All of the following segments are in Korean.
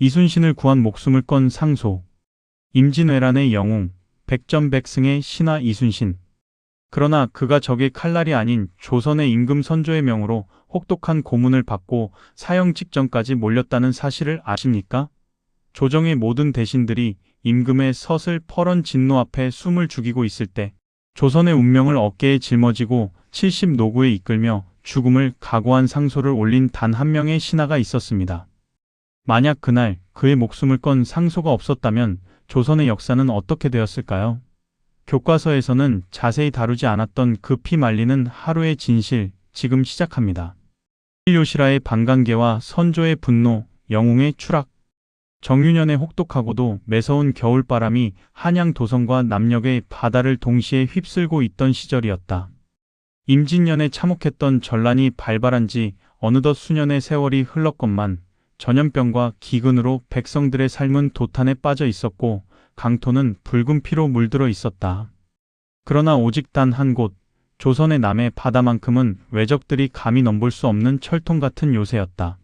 이순신을 구한 목숨을 건 상소. 임진왜란의 영웅, 백전백승의 신하 이순신. 그러나 그가 적의 칼날이 아닌 조선의 임금 선조의 명으로 혹독한 고문을 받고 사형 직전까지 몰렸다는 사실을 아십니까? 조정의 모든 대신들이 임금의 서슬퍼런 진노 앞에 숨을 죽이고 있을 때 조선의 운명을 어깨에 짊어지고 70노구에 이끌며 죽음을 각오한 상소를 올린 단 한 명의 신하가 있었습니다. 만약 그날 그의 목숨을 건 상소가 없었다면 조선의 역사는 어떻게 되었을까요? 교과서에서는 자세히 다루지 않았던 그 피 말리는 하루의 진실, 지금 시작합니다. 요시라의 반관계와 선조의 분노, 영웅의 추락. 정유년의 혹독하고도 매서운 겨울바람이 한양 도성과 남녘의 바다를 동시에 휩쓸고 있던 시절이었다. 임진년에 참혹했던 전란이 발발한 지 어느덧 수년의 세월이 흘렀건만 전염병과 기근으로 백성들의 삶은 도탄에 빠져 있었고 강토는 붉은 피로 물들어 있었다. 그러나 오직 단 한 곳, 조선의 남해 바다만큼은 외적들이 감히 넘볼 수 없는 철통 같은 요새였다.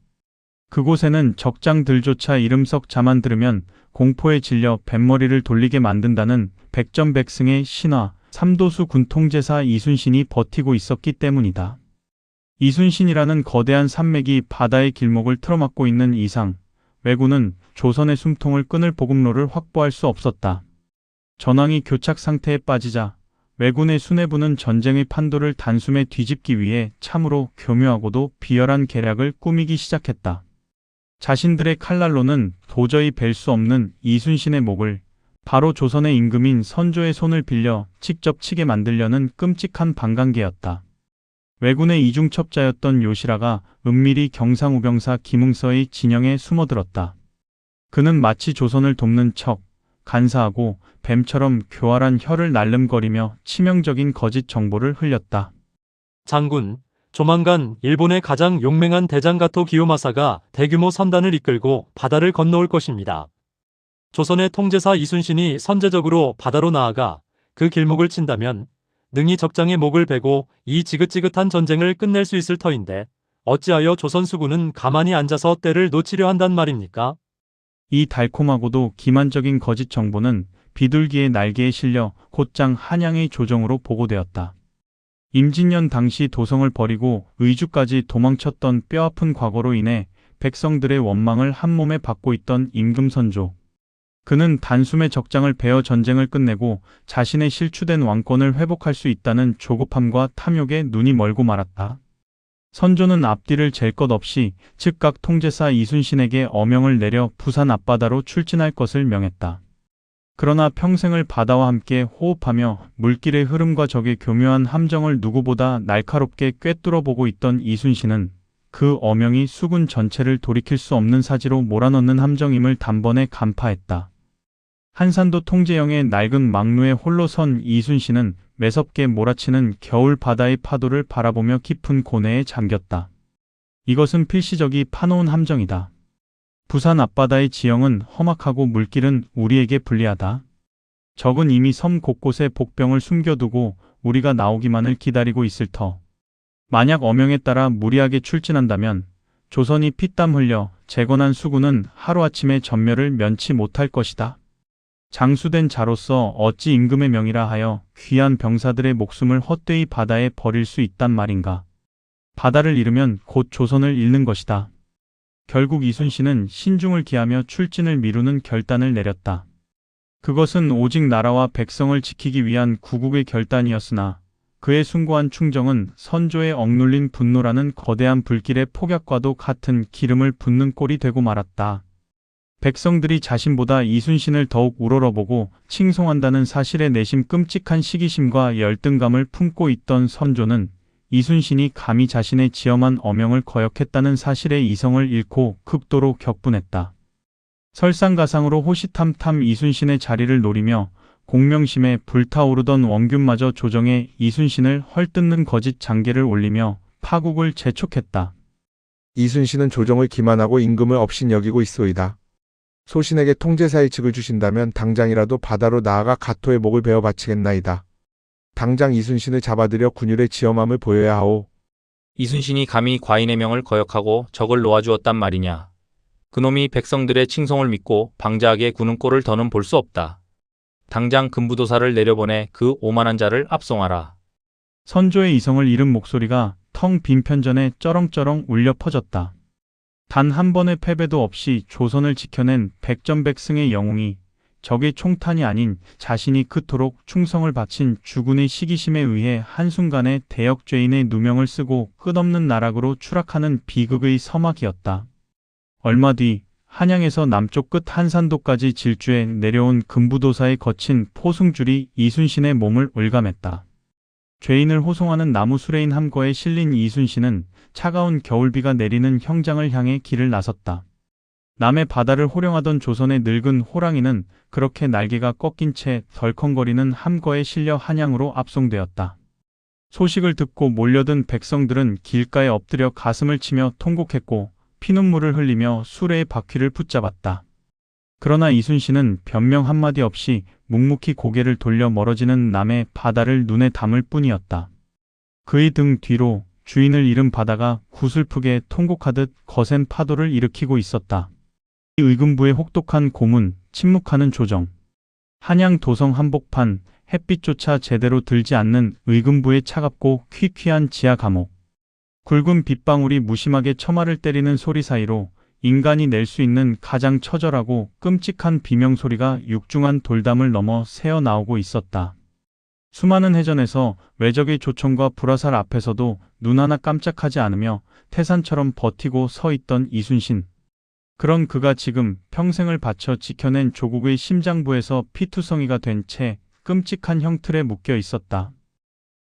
그곳에는 적장들조차 이름석 자만 들으면 공포에 질려 뱃머리를 돌리게 만든다는 백전백승의 신하, 삼도수 군통제사 이순신이 버티고 있었기 때문이다. 이순신이라는 거대한 산맥이 바다의 길목을 틀어막고 있는 이상, 왜군은 조선의 숨통을 끊을 보급로를 확보할 수 없었다. 전황이 교착 상태에 빠지자 왜군의 수뇌부는 전쟁의 판도를 단숨에 뒤집기 위해 참으로 교묘하고도 비열한 계략을 꾸미기 시작했다. 자신들의 칼날로는 도저히 벨 수 없는 이순신의 목을 바로 조선의 임금인 선조의 손을 빌려 직접 치게 만들려는 끔찍한 반관계였다. 왜군의 이중첩자였던 요시라가 은밀히 경상우병사 김응서의 진영에 숨어들었다. 그는 마치 조선을 돕는 척 간사하고 뱀처럼 교활한 혀를 날름거리며 치명적인 거짓 정보를 흘렸다. 장군, 조만간 일본의 가장 용맹한 대장가토 기요마사가 대규모 선단을 이끌고 바다를 건너올 것입니다. 조선의 통제사 이순신이 선제적으로 바다로 나아가 그 길목을 친다면 능히 적장의 목을 베고 이 지긋지긋한 전쟁을 끝낼 수 있을 터인데 어찌하여 조선 수군은 가만히 앉아서 때를 놓치려 한단 말입니까? 이 달콤하고도 기만적인 거짓 정보는 비둘기의 날개에 실려 곧장 한양의 조정으로 보고되었다. 임진년 당시 도성을 버리고 의주까지 도망쳤던 뼈아픈 과거로 인해 백성들의 원망을 한몸에 받고 있던 임금 선조. 그는 단숨에 적장을 베어 전쟁을 끝내고 자신의 실추된 왕권을 회복할 수 있다는 조급함과 탐욕에 눈이 멀고 말았다. 선조는 앞뒤를 잴 것 없이 즉각 통제사 이순신에게 어명을 내려 부산 앞바다로 출진할 것을 명했다. 그러나 평생을 바다와 함께 호흡하며 물길의 흐름과 적의 교묘한 함정을 누구보다 날카롭게 꿰뚫어보고 있던 이순신은 그 어명이 수군 전체를 돌이킬 수 없는 사지로 몰아넣는 함정임을 단번에 간파했다. 한산도 통제영의 낡은 망루에 홀로 선 이순신은 매섭게 몰아치는 겨울 바다의 파도를 바라보며 깊은 고뇌에 잠겼다. 이것은 필시적이 파놓은 함정이다. 부산 앞바다의 지형은 험악하고 물길은 우리에게 불리하다. 적은 이미 섬 곳곳에 복병을 숨겨두고 우리가 나오기만을 기다리고 있을 터. 만약 어명에 따라 무리하게 출진한다면 조선이 피땀 흘려 재건한 수군은 하루아침에 전멸을 면치 못할 것이다. 장수된 자로서 어찌 임금의 명이라 하여 귀한 병사들의 목숨을 헛되이 바다에 버릴 수 있단 말인가. 바다를 잃으면 곧 조선을 잃는 것이다. 결국 이순신은 신중을 기하며 출진을 미루는 결단을 내렸다. 그것은 오직 나라와 백성을 지키기 위한 구국의 결단이었으나 그의 숭고한 충정은 선조의 억눌린 분노라는 거대한 불길의 폭약과도 같은 기름을 붓는 꼴이 되고 말았다. 백성들이 자신보다 이순신을 더욱 우러러보고 칭송한다는 사실에 내심 끔찍한 시기심과 열등감을 품고 있던 선조는 이순신이 감히 자신의 지엄한 어명을 거역했다는 사실에 이성을 잃고 극도로 격분했다. 설상가상으로 호시탐탐 이순신의 자리를 노리며 공명심에 불타오르던 원균마저 조정에 이순신을 헐뜯는 거짓 장계를 올리며 파국을 재촉했다. 이순신은 조정을 기만하고 임금을 업신여기고 있소이다. 소신에게 통제사의 직을 주신다면 당장이라도 바다로 나아가 가토의 목을 베어 바치겠나이다. 당장 이순신을 잡아들여 군율의 지엄함을 보여야 하오. 이순신이 감히 과인의 명을 거역하고 적을 놓아주었단 말이냐. 그놈이 백성들의 칭송을 믿고 방자하게 구는 꼴을 더는 볼 수 없다. 당장 금부도사를 내려보내 그 오만한 자를 압송하라. 선조의 이성을 잃은 목소리가 텅 빈 편전에 쩌렁쩌렁 울려 퍼졌다. 단 한 번의 패배도 없이 조선을 지켜낸 백전백승의 영웅이 적의 총탄이 아닌 자신이 그토록 충성을 바친 주군의 시기심에 의해 한순간에 대역죄인의 누명을 쓰고 끝없는 나락으로 추락하는 비극의 서막이었다. 얼마 뒤 한양에서 남쪽 끝 한산도까지 질주해 내려온 금부도사의 거친 포승줄이 이순신의 몸을 올감했다. 죄인을 호송하는 나무 수레인 함거에 실린 이순신은 차가운 겨울비가 내리는 형장을 향해 길을 나섰다. 남의 바다를 호령하던 조선의 늙은 호랑이는 그렇게 날개가 꺾인 채 덜컹거리는 함거에 실려 한양으로 압송되었다. 소식을 듣고 몰려든 백성들은 길가에 엎드려 가슴을 치며 통곡했고 피눈물을 흘리며 수레의 바퀴를 붙잡았다. 그러나 이순신은 변명 한마디 없이 묵묵히 고개를 돌려 멀어지는 남의 바다를 눈에 담을 뿐이었다. 그의 등 뒤로 주인을 잃은 바다가 구슬프게 통곡하듯 거센 파도를 일으키고 있었다. 의금부의 혹독한 고문, 침묵하는 조정. 한양 도성 한복판, 햇빛조차 제대로 들지 않는 의금부의 차갑고 퀴퀴한 지하 감옥. 굵은 빗방울이 무심하게 처마를 때리는 소리 사이로 인간이 낼 수 있는 가장 처절하고 끔찍한 비명소리가 육중한 돌담을 넘어 새어나오고 있었다. 수많은 해전에서 외적의 조총과 불화살 앞에서도 눈 하나 깜짝하지 않으며 태산처럼 버티고 서 있던 이순신. 그런 그가 지금 평생을 바쳐 지켜낸 조국의 심장부에서 피투성이가 된 채 끔찍한 형틀에 묶여 있었다.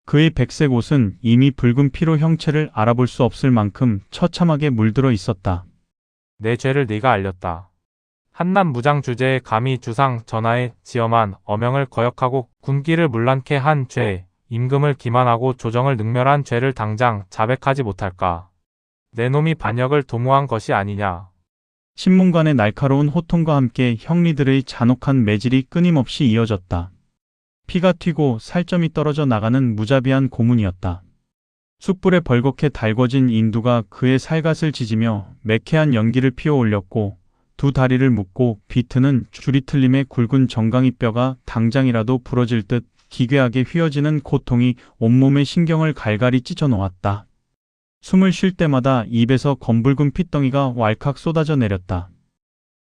그의 백색 옷은 이미 붉은 피로 형체를 알아볼 수 없을 만큼 처참하게 물들어 있었다. 내 죄를 네가 알렸다. 한남 무장 주제에 감히 주상 전하의 지엄한 어명을 거역하고 군기를 문란케 한 죄, 임금을 기만하고 조정을 능멸한 죄를 당장 자백하지 못할까. 내 놈이 반역을 도모한 것이 아니냐. 신문관의 날카로운 호통과 함께 형리들의 잔혹한 매질이 끊임없이 이어졌다. 피가 튀고 살점이 떨어져 나가는 무자비한 고문이었다. 숯불에 벌겋게 달궈진 인두가 그의 살갗을 지지며 매캐한 연기를 피워 올렸고 두 다리를 묶고 비트는 줄이 틀림에 굵은 정강이 뼈가 당장이라도 부러질 듯 기괴하게 휘어지는 고통이 온몸의 신경을 갈갈이 찢어 놓았다. 숨을 쉴 때마다 입에서 검붉은 핏덩이가 왈칵 쏟아져 내렸다.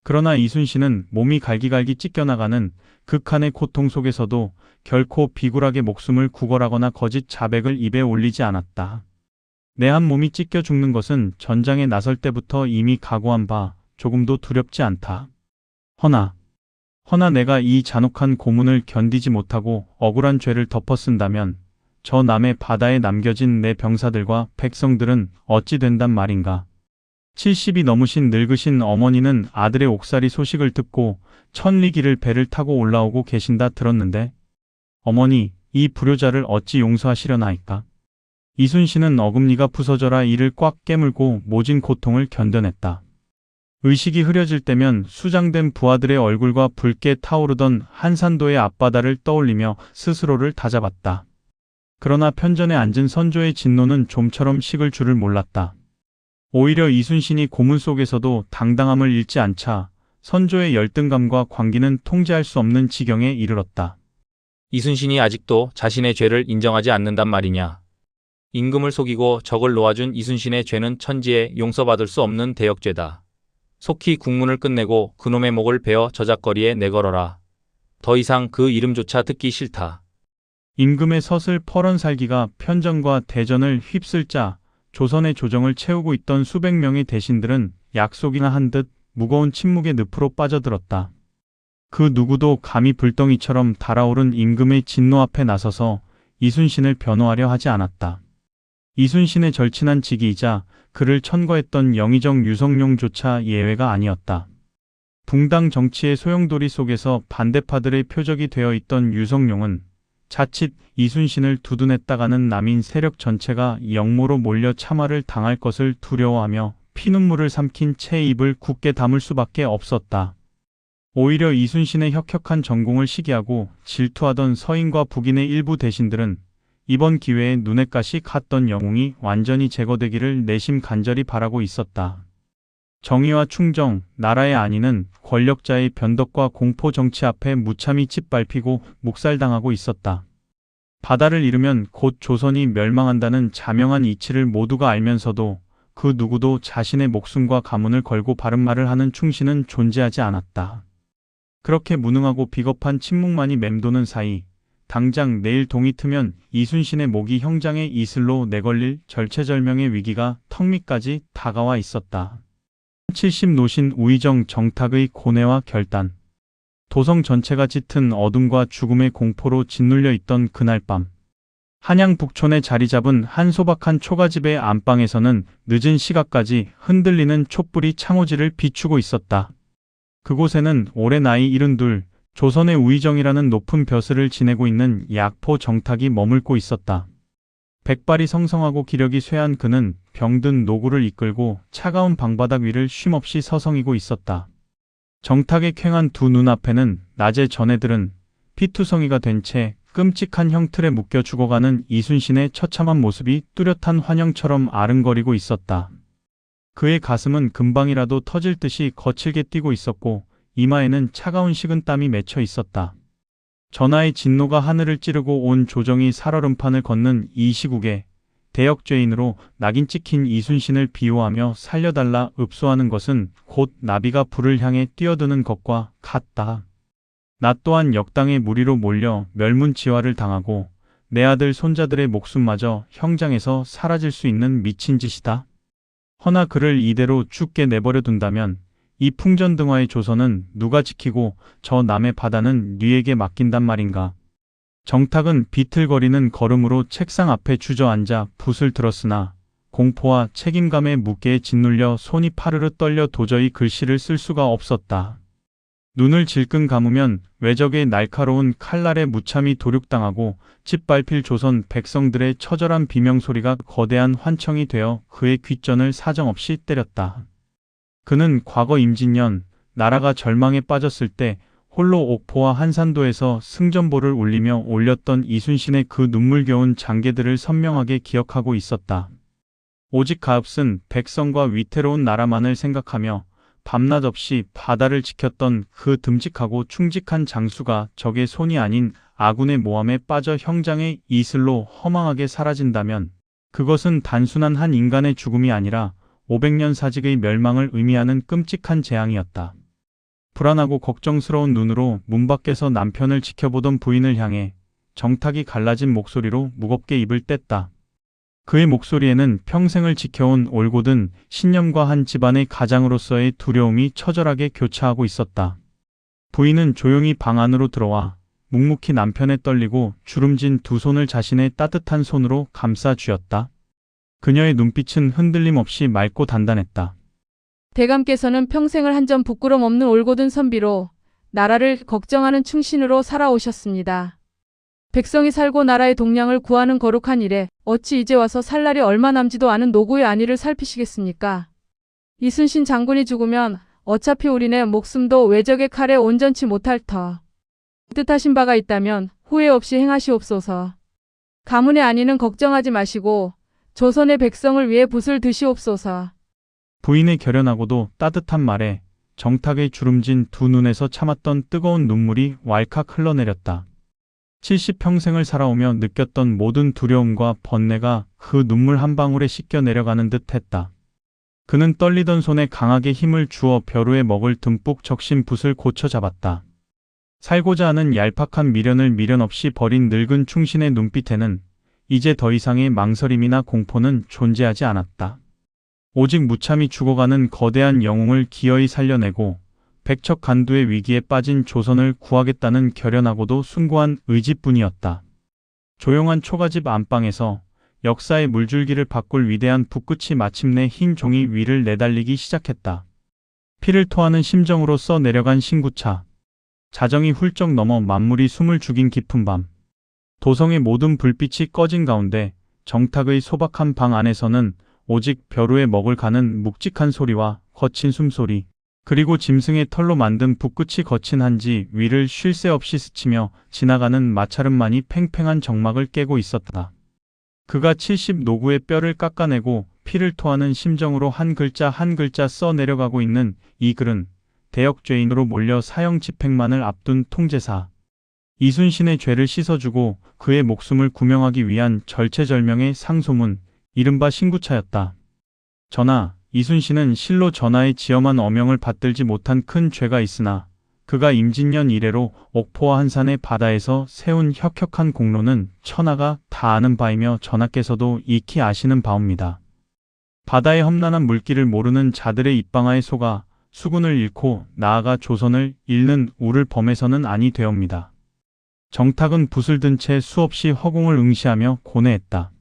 그러나 이순신은 몸이 갈기갈기 찢겨나가는 극한의 고통 속에서도 결코 비굴하게 목숨을 구걸하거나 거짓 자백을 입에 올리지 않았다. 내 한 몸이 찢겨 죽는 것은 전장에 나설 때부터 이미 각오한 바 조금도 두렵지 않다. 허나 내가 이 잔혹한 고문을 견디지 못하고 억울한 죄를 덮어 쓴다면 저 남의 바다에 남겨진 내 병사들과 백성들은 어찌 된단 말인가. 70이 넘으신 늙으신 어머니는 아들의 옥살이 소식을 듣고 천리길을 배를 타고 올라오고 계신다 들었는데 어머니, 이 불효자를 어찌 용서하시려나이까. 이순신은 어금니가 부서져라 이를 꽉 깨물고 모진 고통을 견뎌냈다. 의식이 흐려질 때면 수장된 부하들의 얼굴과 붉게 타오르던 한산도의 앞바다를 떠올리며 스스로를 다잡았다. 그러나 편전에 앉은 선조의 진노는 좀처럼 식을 줄을 몰랐다. 오히려 이순신이 고문 속에서도 당당함을 잃지 않자 선조의 열등감과 광기는 통제할 수 없는 지경에 이르렀다. 이순신이 아직도 자신의 죄를 인정하지 않는단 말이냐. 임금을 속이고 적을 놓아준 이순신의 죄는 천지에 용서받을 수 없는 대역죄다. 속히 국문을 끝내고 그놈의 목을 베어 저작거리에 내걸어라. 더 이상 그 이름조차 듣기 싫다. 임금의 서슬 퍼런 살기가 편전과 대전을 휩쓸자 조선의 조정을 채우고 있던 수백 명의 대신들은 약속이나 한 듯 무거운 침묵의 늪으로 빠져들었다. 그 누구도 감히 불덩이처럼 달아오른 임금의 진노 앞에 나서서 이순신을 변호하려 하지 않았다. 이순신의 절친한 직위이자 그를 천거했던 영의정 유성룡조차 예외가 아니었다. 붕당 정치의 소용돌이 속에서 반대파들의 표적이 되어 있던 유성룡은 자칫 이순신을 두둔했다가는 남인 세력 전체가 역모로 몰려 참화를 당할 것을 두려워하며 피눈물을 삼킨 채 입을 굳게 다물 수밖에 없었다. 오히려 이순신의 혁혁한 전공을 시기하고 질투하던 서인과 북인의 일부 대신들은 이번 기회에 눈엣 가시 갔던 영웅이 완전히 제거되기를 내심 간절히 바라고 있었다. 정의와 충정, 나라의 안위는 권력자의 변덕과 공포 정치 앞에 무참히 짓밟히고 묵살당하고 있었다. 바다를 잃으면 곧 조선이 멸망한다는 자명한 이치를 모두가 알면서도 그 누구도 자신의 목숨과 가문을 걸고 바른 말을 하는 충신은 존재하지 않았다. 그렇게 무능하고 비겁한 침묵만이 맴도는 사이 당장 내일 동이 트면 이순신의 목이 형장의 이슬로 내걸릴 절체절명의 위기가 턱 밑까지 다가와 있었다. 70 노신 우의정 정탁의 고뇌와 결단. 도성 전체가 짙은 어둠과 죽음의 공포로 짓눌려 있던 그날 밤. 한양 북촌에 자리 잡은 한 소박한 초가집의 안방에서는 늦은 시각까지 흔들리는 촛불이 창호지를 비추고 있었다. 그곳에는 올해 나이 72, 조선의 우의정이라는 높은 벼슬을 지내고 있는 약포 정탁이 머물고 있었다. 백발이 성성하고 기력이 쇠한 그는 병든 노구를 이끌고 차가운 방바닥 위를 쉼없이 서성이고 있었다. 정탁의 퀭한 두 눈앞에는 낮에 전해들은 피투성이가 된 채 끔찍한 형틀에 묶여 죽어가는 이순신의 처참한 모습이 뚜렷한 환영처럼 아른거리고 있었다. 그의 가슴은 금방이라도 터질 듯이 거칠게 뛰고 있었고 이마에는 차가운 식은 땀이 맺혀 있었다. 전하의 진노가 하늘을 찌르고 온 조정이 살얼음판을 걷는 이 시국에 대역죄인으로 낙인 찍힌 이순신을 비호하며 살려달라 읍소하는 것은 곧 나비가 불을 향해 뛰어드는 것과 같다. 나 또한 역당의 무리로 몰려 멸문지화를 당하고 내 아들 손자들의 목숨마저 형장에서 사라질 수 있는 미친 짓이다. 허나 그를 이대로 죽게 내버려 둔다면 이 풍전등화의 조선은 누가 지키고 저 남의 바다는 뉘에게 맡긴단 말인가. 정탁은 비틀거리는 걸음으로 책상 앞에 주저앉아 붓을 들었으나 공포와 책임감에 무게에 짓눌려 손이 파르르 떨려 도저히 글씨를 쓸 수가 없었다. 눈을 질끈 감으면 외적의 날카로운 칼날에 무참히 도륙당하고 짓밟힐 조선 백성들의 처절한 비명소리가 거대한 환청이 되어 그의 귓전을 사정없이 때렸다. 그는 과거 임진년 나라가 절망에 빠졌을 때 홀로 옥포와 한산도에서 승전보를 울리며 올렸던 이순신의 그 눈물겨운 장계들을 선명하게 기억하고 있었다. 오직 가엾은 백성과 위태로운 나라만을 생각하며 밤낮 없이 바다를 지켰던 그 듬직하고 충직한 장수가 적의 손이 아닌 아군의 모함에 빠져 형장의 이슬로 허망하게 사라진다면 그것은 단순한 한 인간의 죽음이 아니라 500년 사직의 멸망을 의미하는 끔찍한 재앙이었다. 불안하고 걱정스러운 눈으로 문 밖에서 남편을 지켜보던 부인을 향해 정탁이 갈라진 목소리로 무겁게 입을 뗐다. 그의 목소리에는 평생을 지켜온 올곧은 신념과 한 집안의 가장으로서의 두려움이 처절하게 교차하고 있었다. 부인은 조용히 방 안으로 들어와 묵묵히 남편의 떨리고 주름진 두 손을 자신의 따뜻한 손으로 감싸 쥐었다. 그녀의 눈빛은 흔들림 없이 맑고 단단했다. 대감께서는 평생을 한 점 부끄럼 없는 올곧은 선비로 나라를 걱정하는 충신으로 살아오셨습니다. 백성이 살고 나라의 동량을 구하는 거룩한 일에 어찌 이제 와서 살 날이 얼마 남지도 않은 노구의 안위를 살피시겠습니까? 이순신 장군이 죽으면 어차피 우리네 목숨도 외적의 칼에 온전치 못할 터. 뜻하신 바가 있다면 후회 없이 행하시옵소서. 가문의 안위는 걱정하지 마시고 조선의 백성을 위해 붓을 드시옵소서. 부인의 결연하고도 따뜻한 말에 정탁의 주름진 두 눈에서 참았던 뜨거운 눈물이 왈칵 흘러내렸다. 70평생을 살아오며 느꼈던 모든 두려움과 번뇌가 그 눈물 한 방울에 씻겨 내려가는 듯 했다. 그는 떨리던 손에 강하게 힘을 주어 벼루에 먹을 듬뿍 적신 붓을 고쳐 잡았다. 살고자 하는 얄팍한 미련을 미련 없이 버린 늙은 충신의 눈빛에는 이제 더 이상의 망설임이나 공포는 존재하지 않았다. 오직 무참히 죽어가는 거대한 영웅을 기어이 살려내고 백척간두의 위기에 빠진 조선을 구하겠다는 결연하고도 숭고한 의지뿐이었다. 조용한 초가집 안방에서 역사의 물줄기를 바꿀 위대한 붓끝이 마침내 흰 종이 위를 내달리기 시작했다. 피를 토하는 심정으로 써 내려간 신구차. 자정이 훌쩍 넘어 만물이 숨을 죽인 깊은 밤. 도성의 모든 불빛이 꺼진 가운데 정탁의 소박한 방 안에서는 오직 벼루에 먹을 가는 묵직한 소리와 거친 숨소리, 그리고 짐승의 털로 만든 붓끝이 거친 한지 위를 쉴 새 없이 스치며 지나가는 마찰음만이 팽팽한 정막을 깨고 있었다. 그가 70 노구의 뼈를 깎아내고 피를 토하는 심정으로 한 글자 한 글자 써 내려가고 있는 이 글은 대역죄인으로 몰려 사형 집행만을 앞둔 통제사 이순신의 죄를 씻어주고 그의 목숨을 구명하기 위한 절체절명의 상소문, 이른바 신구차였다. 전하, 이순신은 실로 전하의 지엄한 어명을 받들지 못한 큰 죄가 있으나 그가 임진년 이래로 옥포와 한산의 바다에서 세운 혁혁한 공로는 천하가 다 아는 바이며 전하께서도 익히 아시는 바옵니다. 바다의 험난한 물길을 모르는 자들의 입방아에 속아 수군을 잃고 나아가 조선을 잃는 우를 범해서는 아니 되옵니다. 정탁은 붓을 든 채 수없이 허공을 응시하며 고뇌했다.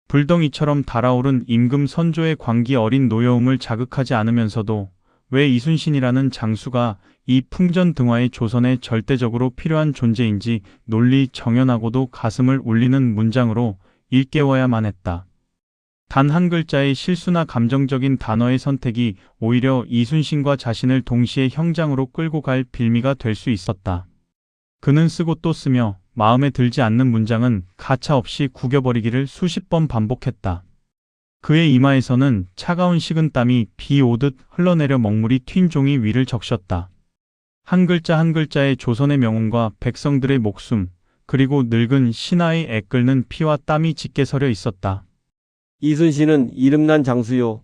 불덩이처럼 달아오른 임금 선조의 광기 어린 노여움을 자극하지 않으면서도 왜 이순신이라는 장수가 이 풍전등화의 조선에 절대적으로 필요한 존재인지 논리 정연하고도 가슴을 울리는 문장으로 일깨워야만 했다. 단 한 글자의 실수나 감정적인 단어의 선택이 오히려 이순신과 자신을 동시에 형장으로 끌고 갈 빌미가 될 수 있었다. 그는 쓰고 또 쓰며 마음에 들지 않는 문장은 가차없이 구겨버리기를 수십 번 반복했다. 그의 이마에서는 차가운 식은땀이 비 오듯 흘러내려 먹물이 튄 종이 위를 적셨다. 한 글자 한 글자의 조선의 명운과 백성들의 목숨, 그리고 늙은 신하의 애끓는 피와 땀이 짙게 서려 있었다. 이순신은 이름난 장수요.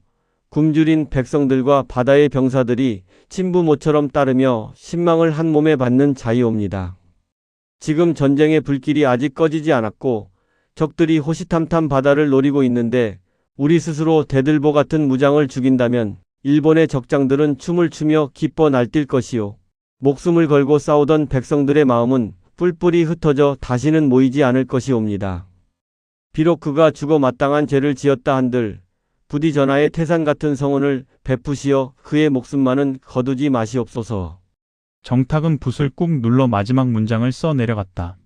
굶주린 백성들과 바다의 병사들이 친부모처럼 따르며 신망을 한 몸에 받는 자이옵니다. 지금 전쟁의 불길이 아직 꺼지지 않았고 적들이 호시탐탐 바다를 노리고 있는데 우리 스스로 대들보 같은 무장을 죽인다면 일본의 적장들은 춤을 추며 기뻐 날뛸 것이요. 목숨을 걸고 싸우던 백성들의 마음은 뿔뿔이 흩어져 다시는 모이지 않을 것이옵니다. 비록 그가 죽어 마땅한 죄를 지었다 한들 부디 전하의 태산 같은 성원을 베푸시어 그의 목숨만은 거두지 마시옵소서. 정탁은 붓을 꾹 눌러 마지막 문장을 써 내려갔다.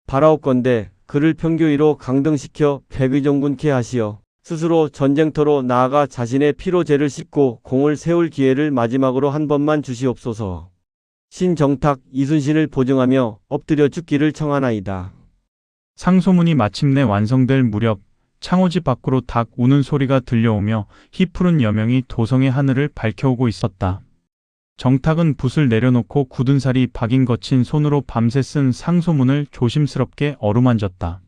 바라옵건대 그를 평교위로 강등시켜 백의종군케 하시어 스스로 전쟁터로 나아가 자신의 피로 죄를 씻고 공을 세울 기회를 마지막으로 한 번만 주시옵소서. 신정탁 이순신을 보증하며 엎드려 죽기를 청하나이다. 상소문이 마침내 완성될 무렵 창호지 밖으로 닭 우는 소리가 들려오며 희푸른 여명이 도성의 하늘을 밝혀오고 있었다. 정탁은 붓을 내려놓고 굳은 살이 박인 거친 손으로 밤새 쓴 상소문을 조심스럽게 어루만졌다.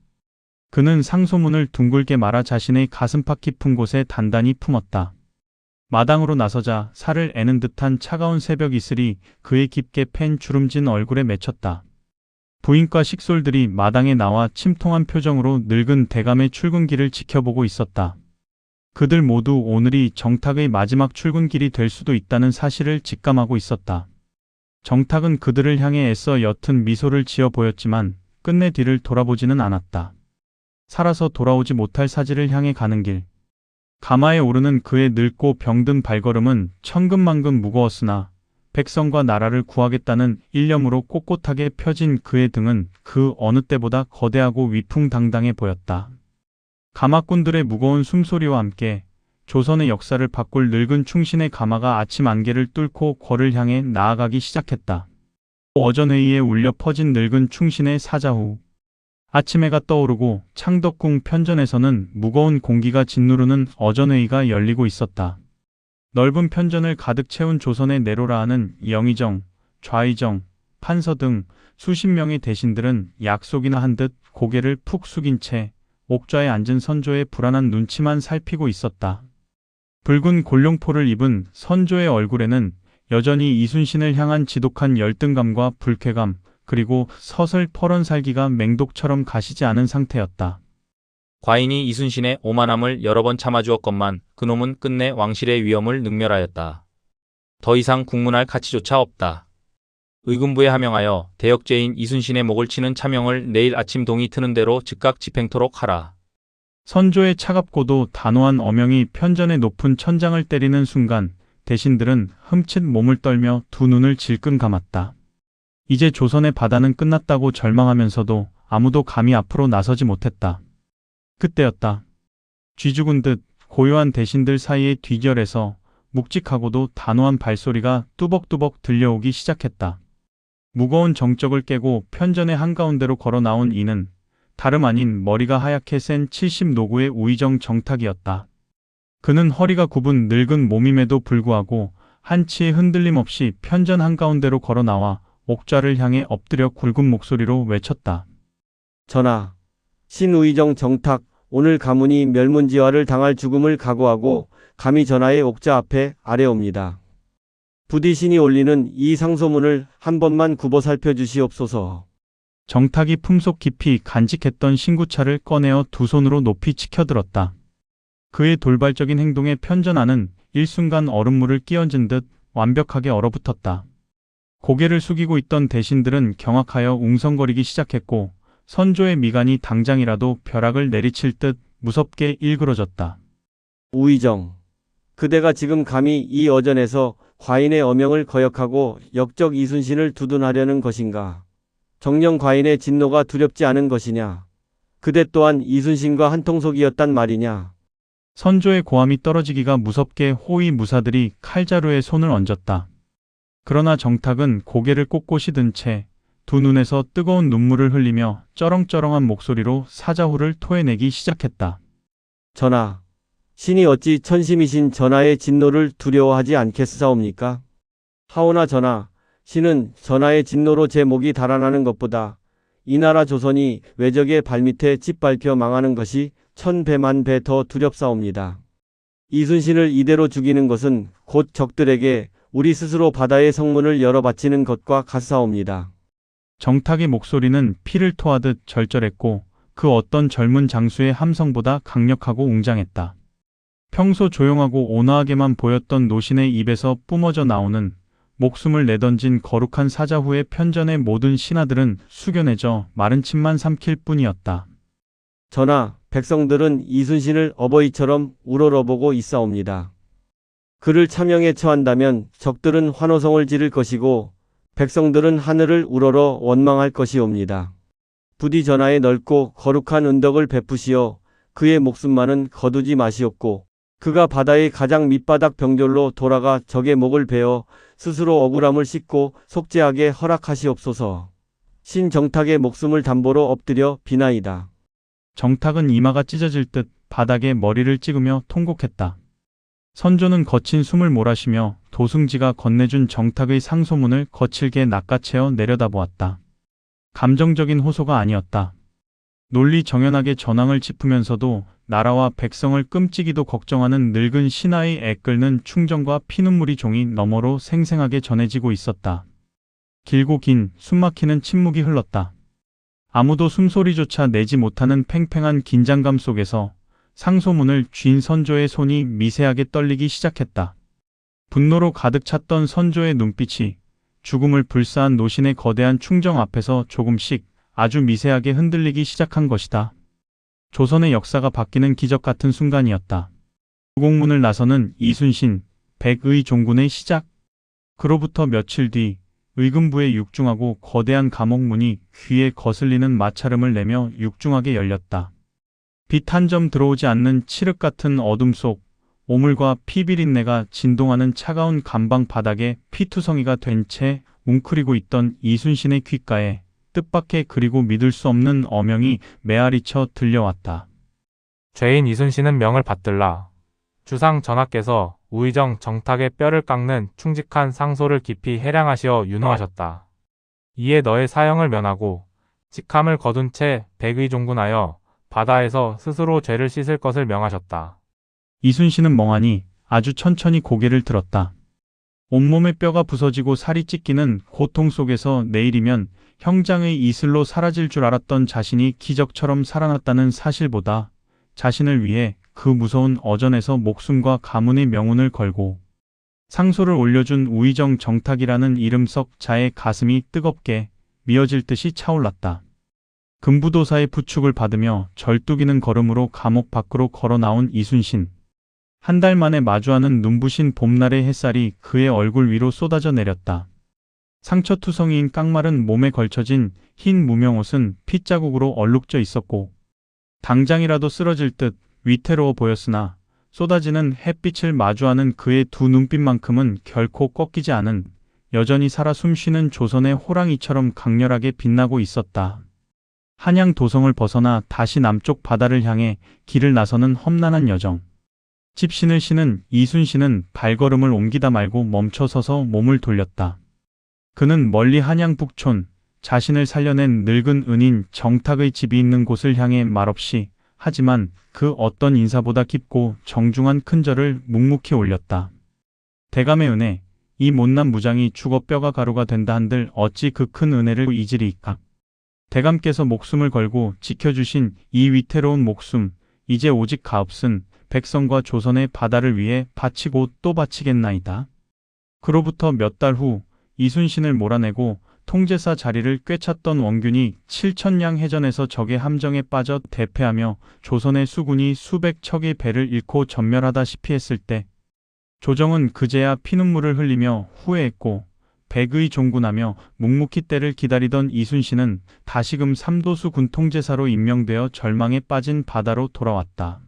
그는 상소문을 둥글게 말아 자신의 가슴팍 깊은 곳에 단단히 품었다. 마당으로 나서자 살을 애는 듯한 차가운 새벽 이슬이 그의 깊게 팬 주름진 얼굴에 맺혔다. 부인과 식솔들이 마당에 나와 침통한 표정으로 늙은 대감의 출근길을 지켜보고 있었다. 그들 모두 오늘이 정탁의 마지막 출근길이 될 수도 있다는 사실을 직감하고 있었다. 정탁은 그들을 향해 애써 옅은 미소를 지어 보였지만 끝내 뒤를 돌아보지는 않았다. 살아서 돌아오지 못할 사지를 향해 가는 길. 가마에 오르는 그의 늙고 병든 발걸음은 천근만근 무거웠으나 백성과 나라를 구하겠다는 일념으로 꼿꼿하게 펴진 그의 등은 그 어느 때보다 거대하고 위풍당당해 보였다. 가마꾼들의 무거운 숨소리와 함께 조선의 역사를 바꿀 늙은 충신의 가마가 아침 안개를 뚫고 궐을 향해 나아가기 시작했다. 어전회의에 울려 퍼진 늙은 충신의 사자후. 아침 해가 떠오르고 창덕궁 편전에서는 무거운 공기가 짓누르는 어전회의가 열리고 있었다. 넓은 편전을 가득 채운 조선의 내로라 하는 영의정, 좌의정, 판서 등 수십 명의 대신들은 약속이나 한 듯 고개를 푹 숙인 채 옥좌에 앉은 선조의 불안한 눈치만 살피고 있었다. 붉은 골룡포를 입은 선조의 얼굴에는 여전히 이순신을 향한 지독한 열등감과 불쾌감, 그리고 서슬퍼런 살기가 맹독처럼 가시지 않은 상태였다. 과인이 이순신의 오만함을 여러 번 참아주었건만 그놈은 끝내 왕실의 위험을 능멸하였다. 더 이상 국문할 가치조차 없다. 의금부에 하명하여 대역죄인 이순신의 목을 치는 차명을 내일 아침 동이 트는 대로 즉각 집행토록 하라. 선조의 차갑고도 단호한 어명이 편전의 높은 천장을 때리는 순간 대신들은 흠칫 몸을 떨며 두 눈을 질끈 감았다. 이제 조선의 바다는 끝났다고 절망하면서도 아무도 감히 앞으로 나서지 못했다. 그때였다. 쥐죽은 듯 고요한 대신들 사이의 뒤결에서 묵직하고도 단호한 발소리가 뚜벅뚜벅 들려오기 시작했다. 무거운 정적을 깨고 편전의 한가운데로 걸어 나온 이는 다름 아닌 머리가 하얗게 센 70 노구의 우의정 정탁이었다. 그는 허리가 굽은 늙은 몸임에도 불구하고 한치의 흔들림 없이 편전 한가운데로 걸어 나와 옥좌를 향해 엎드려 굵은 목소리로 외쳤다. 전하, 신우의정 정탁 오늘 가문이 멸문지화를 당할 죽음을 각오하고 감히 전하의 옥좌 앞에 아뢰옵니다. 부디 신이 올리는 이 상소문을 한 번만 굽어 살펴주시옵소서. 정탁이 품속 깊이 간직했던 신구차를 꺼내어 두 손으로 높이 치켜들었다. 그의 돌발적인 행동에 편전하는 일순간 얼음물을 끼얹은 듯 완벽하게 얼어붙었다. 고개를 숙이고 있던 대신들은 경악하여 웅성거리기 시작했고 선조의 미간이 당장이라도 벼락을 내리칠 듯 무섭게 일그러졌다. 우의정, 그대가 지금 감히 이 어전에서 과인의 어명을 거역하고 역적 이순신을 두둔하려는 것인가? 정녕 과인의 진노가 두렵지 않은 것이냐? 그대 또한 이순신과 한통속이었단 말이냐? 선조의 고함이 떨어지기가 무섭게 호위 무사들이 칼자루에 손을 얹었다. 그러나 정탁은 고개를 꼿꼿이 든 채 두 눈에서 뜨거운 눈물을 흘리며 쩌렁쩌렁한 목소리로 사자후를 토해내기 시작했다. 전하, 신이 어찌 천심이신 전하의 진노를 두려워하지 않겠사옵니까? 하오나 전하, 신은 전하의 진노로 제 목이 달아나는 것보다 이 나라 조선이 외적의 발밑에 짓밟혀 망하는 것이 천배만 배 더 두렵사옵니다. 이순신을 이대로 죽이는 것은 곧 적들에게 우리 스스로 바다의 성문을 열어 바치는 것과 같사옵니다. 정탁의 목소리는 피를 토하듯 절절했고 그 어떤 젊은 장수의 함성보다 강력하고 웅장했다. 평소 조용하고 온화하게만 보였던 노신의 입에서 뿜어져 나오는 목숨을 내던진 거룩한 사자후의 편전의 모든 신하들은 숙연해져 마른 침만 삼킬 뿐이었다. 전하, 백성들은 이순신을 어버이처럼 우러러보고 있사옵니다. 그를 차명에 처한다면 적들은 환호성을 지를 것이고 백성들은 하늘을 우러러 원망할 것이옵니다. 부디 전하의 넓고 거룩한 은덕을 베푸시어 그의 목숨만은 거두지 마시옵고 그가 바다의 가장 밑바닥 병졸로 돌아가 적의 목을 베어 스스로 억울함을 씻고 속죄하게 허락하시옵소서. 신정탁의 목숨을 담보로 엎드려 비나이다. 정탁은 이마가 찢어질 듯 바닥에 머리를 찍으며 통곡했다. 선조는 거친 숨을 몰아쉬며 도승지가 건네준 정탁의 상소문을 거칠게 낚아채어 내려다보았다. 감정적인 호소가 아니었다. 논리 정연하게 전황을 짚으면서도 나라와 백성을 끔찍이도 걱정하는 늙은 신하의 애끓는 충정과 피눈물이 종이 너머로 생생하게 전해지고 있었다. 길고 긴 숨막히는 침묵이 흘렀다. 아무도 숨소리조차 내지 못하는 팽팽한 긴장감 속에서 상소문을 쥔 선조의 손이 미세하게 떨리기 시작했다. 분노로 가득 찼던 선조의 눈빛이 죽음을 불사한 노신의 거대한 충정 앞에서 조금씩 아주 미세하게 흔들리기 시작한 것이다. 조선의 역사가 바뀌는 기적 같은 순간이었다. 구공문을 나서는 이순신, 백의 종군의 시작. 그로부터 며칠 뒤 의금부의 육중하고 거대한 감옥문이 귀에 거슬리는 마찰음을 내며 육중하게 열렸다. 빛 한 점 들어오지 않는 칠흑 같은 어둠 속 오물과 피비린내가 진동하는 차가운 감방 바닥에 피투성이가 된 채 웅크리고 있던 이순신의 귓가에 뜻밖의 그리고 믿을 수 없는 어명이 메아리쳐 들려왔다. 죄인 이순신은 명을 받들라. 주상 전하께서 우의정 정탁의 뼈를 깎는 충직한 상소를 깊이 해량하시어 윤호하셨다. 이에 너의 사형을 면하고 직함을 거둔 채 백의종군하여 바다에서 스스로 죄를 씻을 것을 명하셨다. 이순신은 멍하니 아주 천천히 고개를 들었다. 온몸의 뼈가 부서지고 살이 찢기는 고통 속에서 내일이면 형장의 이슬로 사라질 줄 알았던 자신이 기적처럼 살아났다는 사실보다 자신을 위해 그 무서운 어전에서 목숨과 가문의 명운을 걸고 상소를 올려준 우의정 정탁이라는 이름 석 자의 가슴이 뜨겁게 미어질 듯이 차올랐다. 금부도사의 부축을 받으며 절뚝이는 걸음으로 감옥 밖으로 걸어 나온 이순신. 한 달 만에 마주하는 눈부신 봄날의 햇살이 그의 얼굴 위로 쏟아져 내렸다. 상처투성이인 깡마른 몸에 걸쳐진 흰 무명옷은 핏자국으로 얼룩져 있었고 당장이라도 쓰러질 듯 위태로워 보였으나 쏟아지는 햇빛을 마주하는 그의 두 눈빛만큼은 결코 꺾이지 않은 여전히 살아 숨쉬는 조선의 호랑이처럼 강렬하게 빛나고 있었다. 한양 도성을 벗어나 다시 남쪽 바다를 향해 길을 나서는 험난한 여정. 찝신을 신은 이순신은 발걸음을 옮기다 말고 멈춰 서서 몸을 돌렸다. 그는 멀리 한양 북촌, 자신을 살려낸 늙은 은인 정탁의 집이 있는 곳을 향해 말없이 하지만 그 어떤 인사보다 깊고 정중한 큰절을 묵묵히 올렸다. 대감의 은혜, 이 못난 무장이 죽어 뼈가 가루가 된다 한들 어찌 그 큰 은혜를 잊으리이까. 대감께서 목숨을 걸고 지켜주신 이 위태로운 목숨, 이제 오직 가엾은 백성과 조선의 바다를 위해 바치고 또 바치겠나이다. 그로부터 몇 달 후 이순신을 몰아내고 통제사 자리를 꿰찼던 원균이 7천량 해전에서 적의 함정에 빠져 대패하며 조선의 수군이 수백 척의 배를 잃고 전멸하다시피 했을 때 조정은 그제야 피눈물을 흘리며 후회했고 백의 종군하며 묵묵히 때를 기다리던 이순신은 다시금 삼도수 군통제사로 임명되어 절망에 빠진 바다로 돌아왔다.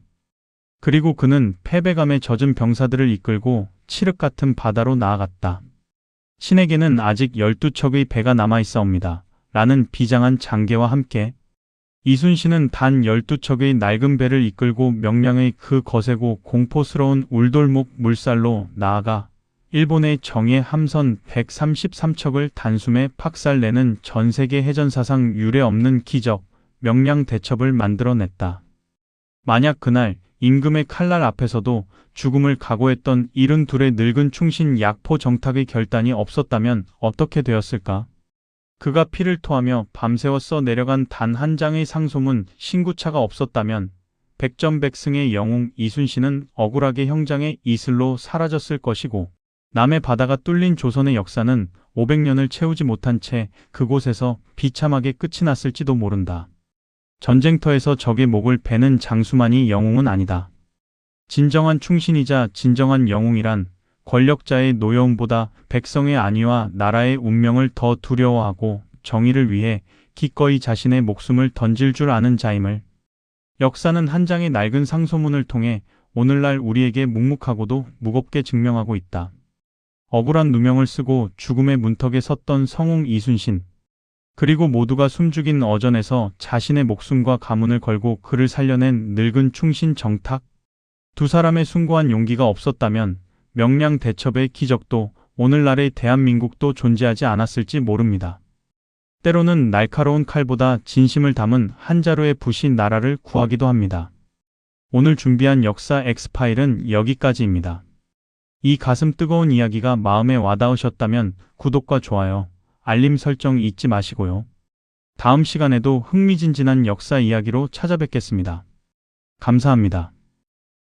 그리고 그는 패배감에 젖은 병사들을 이끌고 칠흑 같은 바다로 나아갔다. 신에게는 아직 12척의 배가 남아있사옵니다. 라는 비장한 장계와 함께 이순신은 단 12척의 낡은 배를 이끌고 명량의 그 거세고 공포스러운 울돌목 물살로 나아가 일본의 정예 함선 133척을 단숨에 박살내는 전세계 해전사상 유례없는 기적, 명량 대첩을 만들어냈다. 만약 그날 임금의 칼날 앞에서도 죽음을 각오했던 72의 늙은 충신 약포 정탁의 결단이 없었다면 어떻게 되었을까? 그가 피를 토하며 밤새워 써 내려간 단 한 장의 상소문 신구차가 없었다면 백전백승의 영웅 이순신은 억울하게 형장의 이슬로 사라졌을 것이고 남의 바다가 뚫린 조선의 역사는 500년을 채우지 못한 채 그곳에서 비참하게 끝이 났을지도 모른다. 전쟁터에서 적의 목을 베는 장수만이 영웅은 아니다. 진정한 충신이자 진정한 영웅이란 권력자의 노여움보다 백성의 안위와 나라의 운명을 더 두려워하고 정의를 위해 기꺼이 자신의 목숨을 던질 줄 아는 자임을 역사는 한 장의 낡은 상소문을 통해 오늘날 우리에게 묵묵하고도 무겁게 증명하고 있다. 억울한 누명을 쓰고 죽음의 문턱에 섰던 성웅 이순신, 그리고 모두가 숨죽인 어전에서 자신의 목숨과 가문을 걸고 그를 살려낸 늙은 충신 정탁. 두 사람의 숭고한 용기가 없었다면 명량 대첩의 기적도 오늘날의 대한민국도 존재하지 않았을지 모릅니다. 때로는 날카로운 칼보다 진심을 담은 한 자루의 붓이 나라를 구하기도 합니다. 오늘 준비한 역사 엑스파일은 여기까지입니다. 이 가슴 뜨거운 이야기가 마음에 와닿으셨다면 구독과 좋아요, 알림 설정 잊지 마시고요. 다음 시간에도 흥미진진한 역사 이야기로 찾아뵙겠습니다. 감사합니다.